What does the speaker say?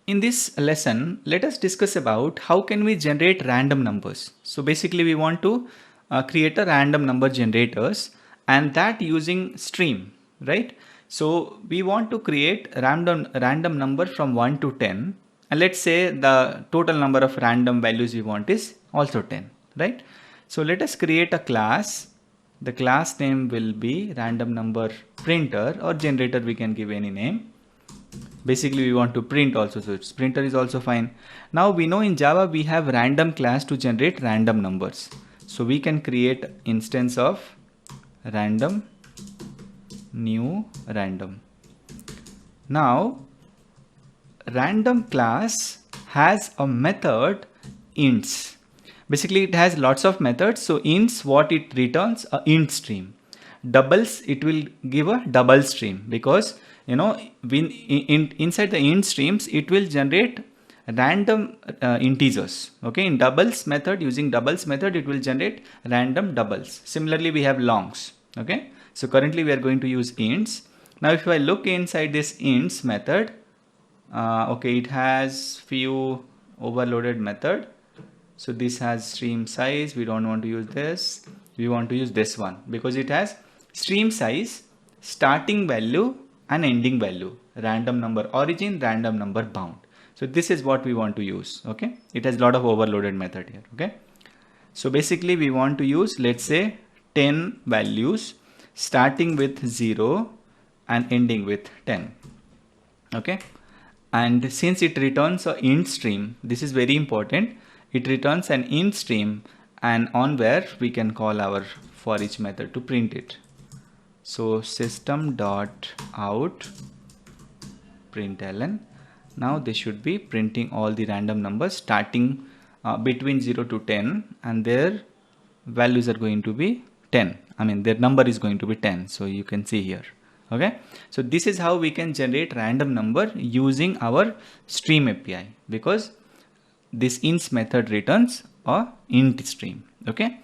In this lesson, let us discuss about how can we generate random numbers. So basically we want to create a random number generators, and that using stream, right? So we want to create random number from 1 to 10, and let's say the total number of random values we want is also 10, right? So let us create a class. The class name will be random number printer, or generator, we can give any name. Basically we want to print also, so it's printer is also fine. Now we know in Java we have random class to generate random numbers, so we can create instance of random new random. Now random class has a method ints. Basically it has lots of methods. So ints, what it returns, a int stream. Doubles, it will give a double stream, because you know inside the int streams it will generate random integers. Okay, in doubles method, using doubles method, it will generate random doubles. Similarly we have longs. Okay, so currently we are going to use ints. Now if I look inside this ints method, okay, it has few overloaded method. So this has stream size, we don't want to use this, we want to use this one, because it has stream size, starting value and ending value, random number origin, random number bound. So this is what we want to use. Okay, it has a lot of overloaded method here. Okay, so basically we want to use, let's say, 10 values starting with 0 and ending with 10. Okay, and since it returns a int stream, this is very important, it returns an int stream, and on where we can call our for each method to print it. So system dot out println. Now this should be printing all the random numbers starting between 0 to 10, and their values are going to be 10. I mean their number is going to be 10. So you can see here. Okay, so this is how we can generate random number using our stream API, because this ints method returns a int stream. Okay,